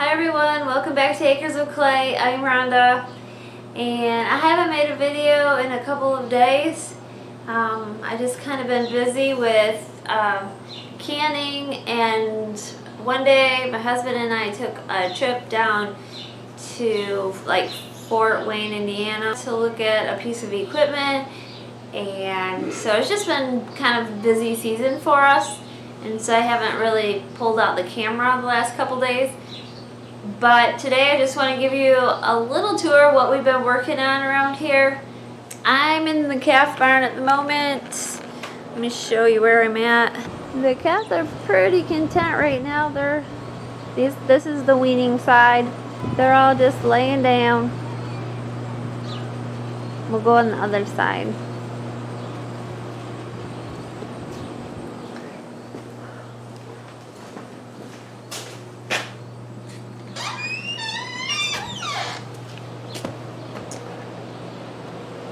Hi everyone, welcome back to Acres of Clay. I'm Rhonda, and I haven't made a video in a couple of days. I just kind of been busy with canning, and one day my husband and I took a trip down to Fort Wayne, Indiana to look at a piece of equipment, and so it's just been kind of a busy season for us, and so I haven't really pulled out the camera the last couple days. But today I just want to give you a little tour of what we've been working on around here. I'm in the calf barn at the moment. Let me show you where I'm at. The calves are pretty content right now. This is the weaning side. They're all just laying down. We'll go on the other side.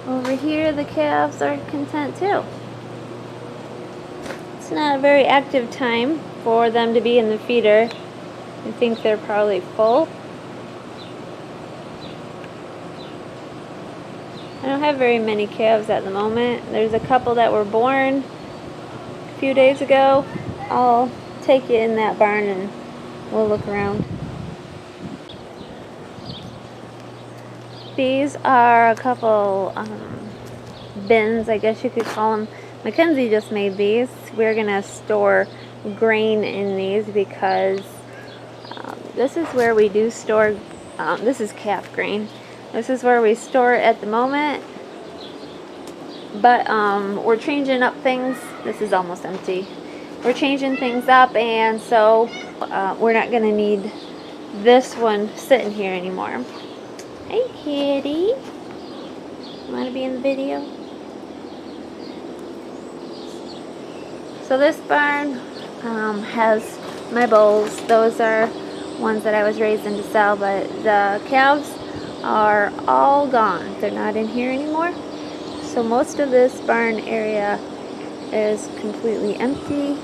Over here, the calves are content too. It's not a very active time for them to be in the feeder. I think they're probably full. I don't have very many calves at the moment. There's a couple that were born a few days ago. I'll take you in that barn and we'll look around. These are a couple bins, I guess you could call them. Mackenzie just made these. We're going to store grain in these because this is where we do store, this is calf grain. This is where we store it at the moment. But we're changing up things. This is almost empty. We're changing things up, and so we're not going to need this one sitting here anymore. Hey kitty, want to be in the video? So this barn has my bulls. Those are ones that I was raising to sell, but the calves are all gone. They're not in here anymore. So most of this barn area is completely empty.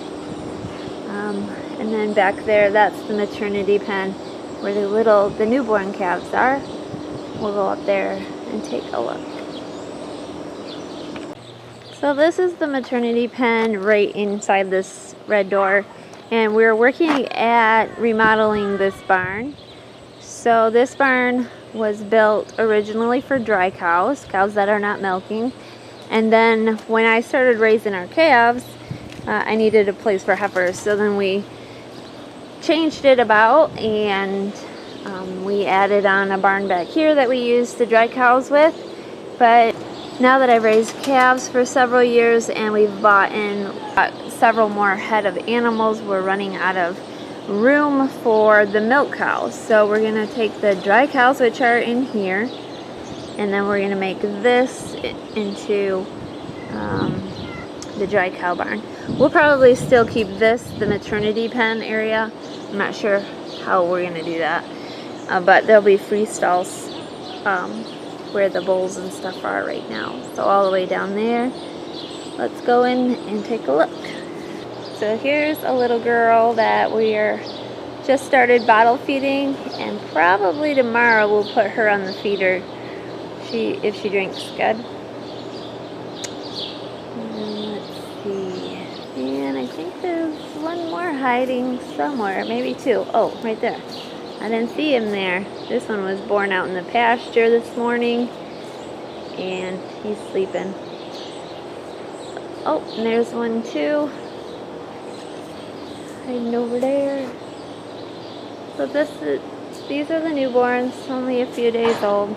And then back there, that's the maternity pen where the newborn calves are. We'll go up there and take a look. So this is the maternity pen right inside this red door, and we're working at remodeling this barn. So this barn was built originally for dry cows that are not milking, and then when I started raising our calves, I needed a place for heifers, so then we changed it about, and we added on a barn back here that we use the dry cows with. But now that I've raised calves for several years and we've bought in several more head of animals, we're running out of room for the milk cows. So we're going to take the dry cows, which are in here, and then we're going to make this into the dry cow barn. We'll probably still keep this the maternity pen area. I'm not sure how we're going to do that. But there'll be free stalls where the bulls and stuff are right now. So all the way down there. Let's go in and take a look. So here's a little girl that we're just started bottle feeding, and probably tomorrow we'll put her on the feeder if she drinks good. Let's see. And I think there's one more hiding somewhere, maybe two. Oh, right there. I didn't see him there. This one was born out in the pasture this morning, and he's sleeping. Oh, and there's one too, hiding over there. So these are the newborns, only a few days old.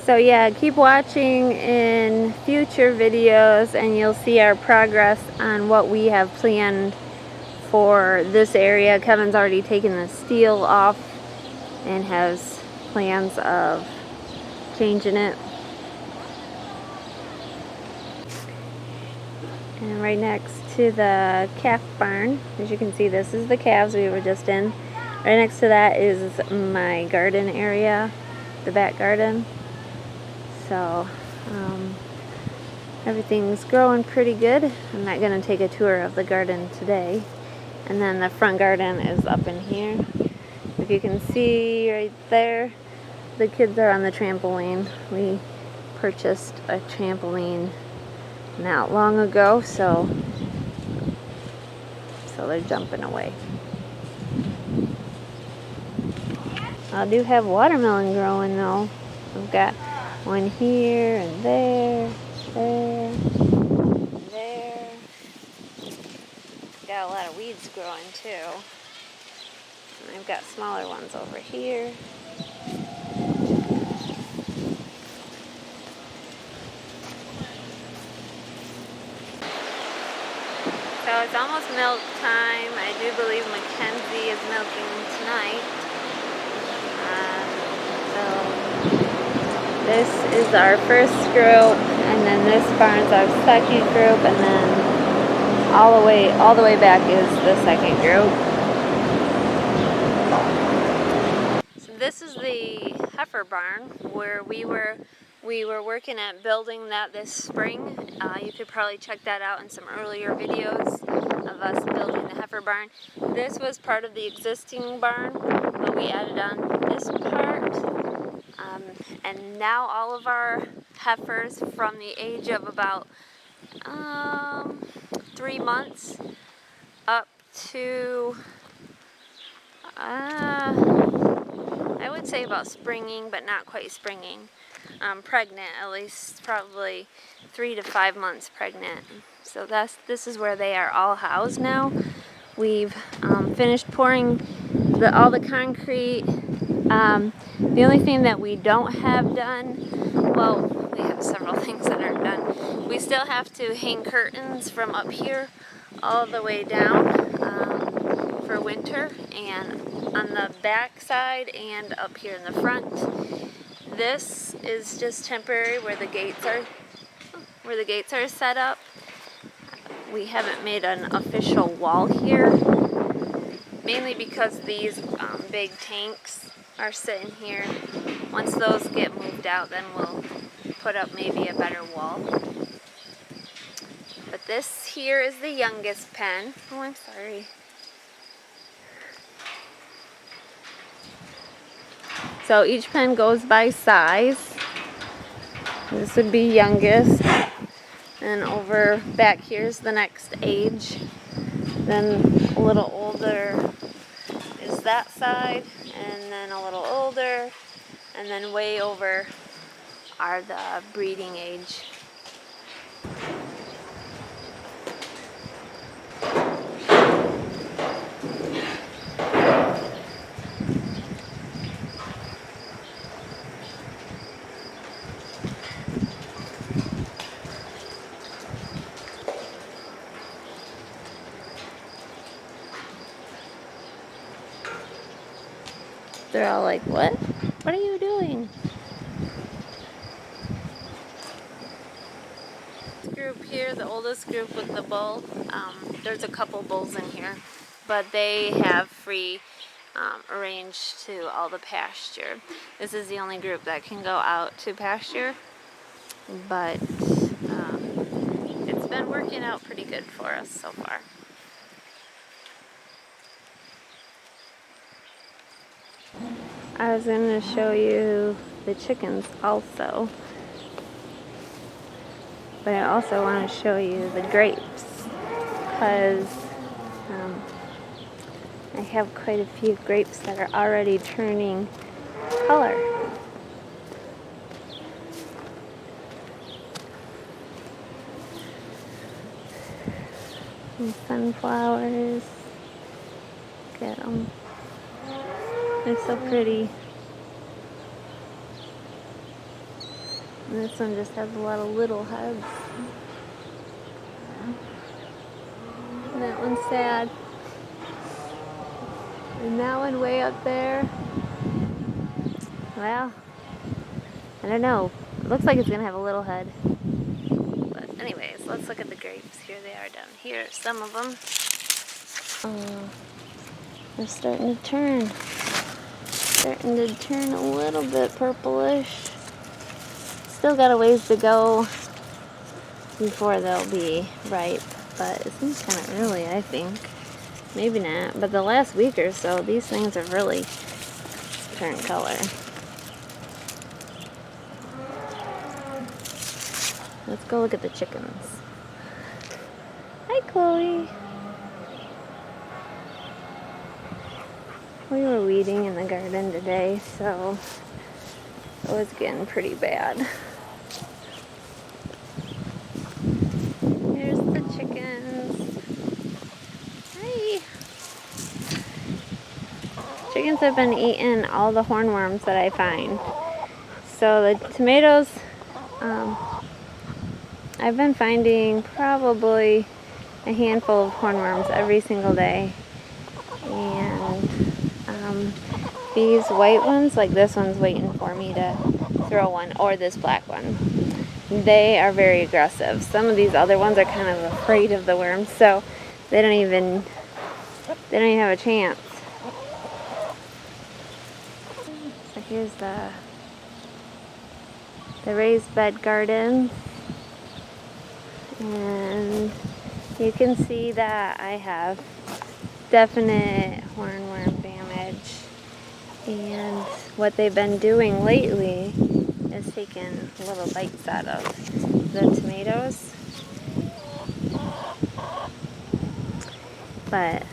So yeah, keep watching in future videos and you'll see our progress on what we have planned for this area. Kevin's already taken the steel off and has plans of changing it. And right next to the calf barn, as you can see, this is the calves we were just in. Right next to that is my garden area, the back garden. So Everything's growing pretty good. I'm not going to take a tour of the garden today. And then the front garden is up in here. If you can see right there, the kids are on the trampoline. We purchased a trampoline not long ago, so they're jumping away. I do have watermelon growing though. I've got one here and there, there, there. Got a lot of weeds growing too. And I've got smaller ones over here. So it's almost milk time. I do believe Mackenzie is milking tonight. So this is our first group, and then this barn's our second group, and then all the way back is the second group. So this is the heifer barn where we were working at building that this spring. You could probably check that out in some earlier videos of us building the heifer barn. This was part of the existing barn, but we added on this part. And now all of our heifers from the age of about 3 months up to I would say about springing, but not quite springing. Pregnant, at least probably 3 to 5 months pregnant. So this is where they are all housed now. We've finished pouring all the concrete. The only thing that we don't have done, well, we have several things that aren't done. We still have to hang curtains from up here all the way down for winter, and on the back side and up here in the front. This is just temporary where the gates are set up. We haven't made an official wall here, mainly because these big tanks are sitting here. Once those get moved out, then we'll put up maybe a better wall. But this here is the youngest pen. Oh, I'm sorry. So each pen goes by size. This would be youngest. And over back here's the next age. Then a little older is that side. And then a little older. And then way over are the breeding age. They're all like, what? What are you doing? This group here, the oldest group with the bull, there's a couple bulls in here, but they have free range to all the pasture. This is the only group that can go out to pasture, but it's been working out pretty good for us so far. I was going to show you the chickens also, but I also want to show you the grapes, because I have quite a few grapes that are already turning color. And sunflowers, look at them. They're so pretty. And this one just has a lot of little heads. And that one's sad. And that one way up there, well, I don't know. It looks like it's going to have a little head. But anyways, let's look at the grapes. Here they are down here. Some of them. They're starting to turn. Starting to turn a little bit purplish. Still got a ways to go. before they'll be ripe, but it seems kind of early, I think. Maybe not, but the last week or so, these things have really turned color. Let's go look at the chickens. Hi, Chloe. We were weeding in the garden today, so it was getting pretty bad. Here's the chickens. Hi. Chickens have been eating all the hornworms that I find. So the tomatoes, I've been finding probably a handful of hornworms every single day. And these white ones, like this one's waiting for me to throw one, or this black one. They are very aggressive. Some of these other ones are kind of afraid of the worms, so they don't even have a chance. So here's the raised bed garden, and you can see that I have definite hornworm damage, and what they've been doing lately is taking little bites out of the tomatoes, but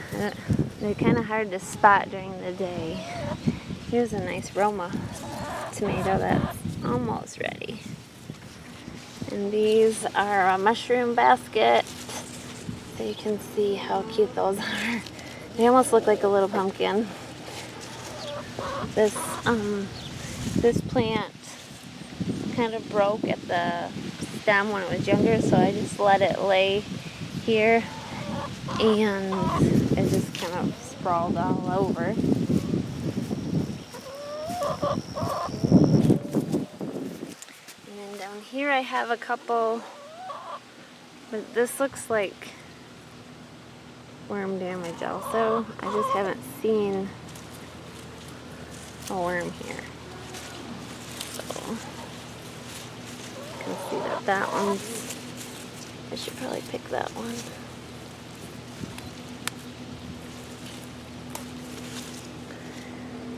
they're kind of hard to spot during the day. Here's a nice Roma tomato that's almost ready. And these are a mushroom basket, so you can see how cute those are. They almost look like a little pumpkin. This plant kind of broke at the stem when it was younger, so I just let it lay here, and it just kind of sprawled all over. And then down here I have a couple, but this looks like worm damage also. I just haven't seen a worm here. So you can see that one's, I should probably pick that one.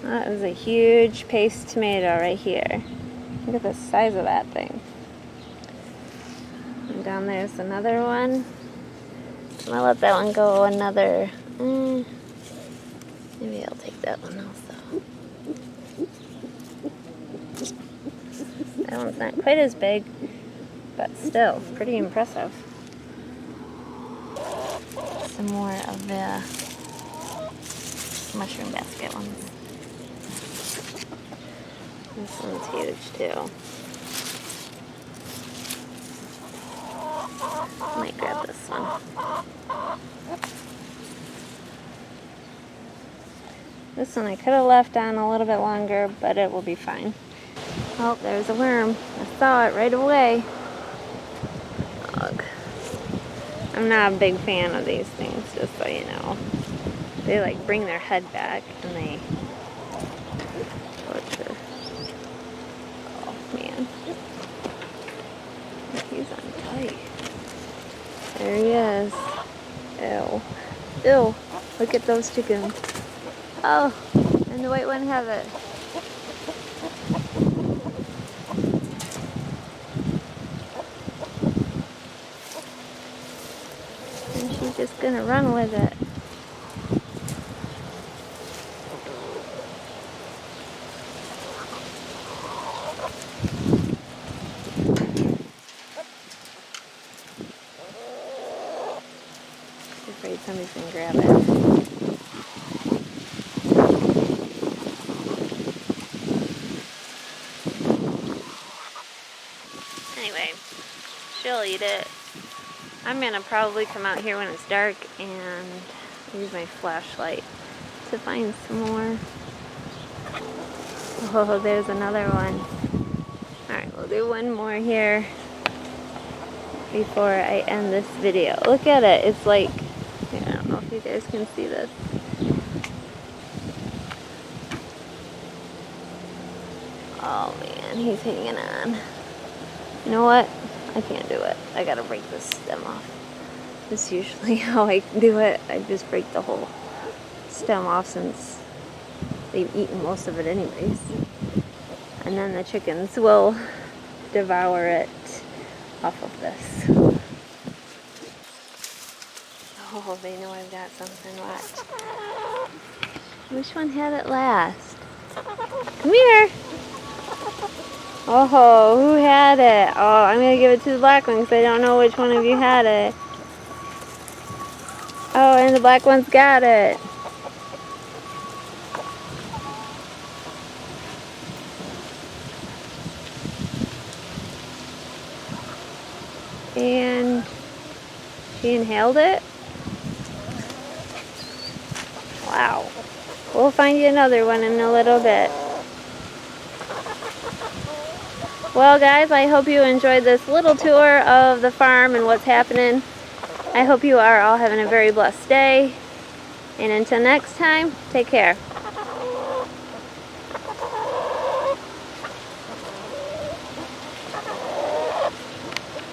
That is a huge paste tomato right here. Look at the size of that thing. And down there's another one. I'm gonna let that one go another, maybe I'll take that one also. That one's not quite as big, but still pretty impressive. Some more of the mushroom basket ones. This one's huge too. Might grab this one. This one I could have left on a little bit longer, but it will be fine. Oh, there's a worm. I saw it right away. Ugh. I'm not a big fan of these things, just so you know. They like bring their head back and they torture. Oh man. He's on tight. There he is. Ew. Ew. Look at those chickens. Oh, and the white one have it. And she's just gonna run with it. I'm afraid somebody's gonna grab it. Anyway, she'll eat it. I'm gonna probably come out here when it's dark and use my flashlight to find some more. Oh, there's another one. Alright, we'll do one more here before I end this video. Look at it. It's like, I don't know if you guys can see this. Oh man, he's hanging on. You know what? I can't do it. I gotta break this stem off. That's usually how I do it. I just break the whole stem off since they've eaten most of it anyways. And then the chickens will devour it off of this. Oh, they know I've got something left. Which one had it last? Come here! Oh, who had it? Oh, I'm going to give it to the black one because I don't know which one of you had it. Oh, and the black one's got it. And she inhaled it. Wow. We'll find you another one in a little bit. Well guys, I hope you enjoyed this little tour of the farm and what's happening. I hope you are all having a very blessed day. And until next time, take care.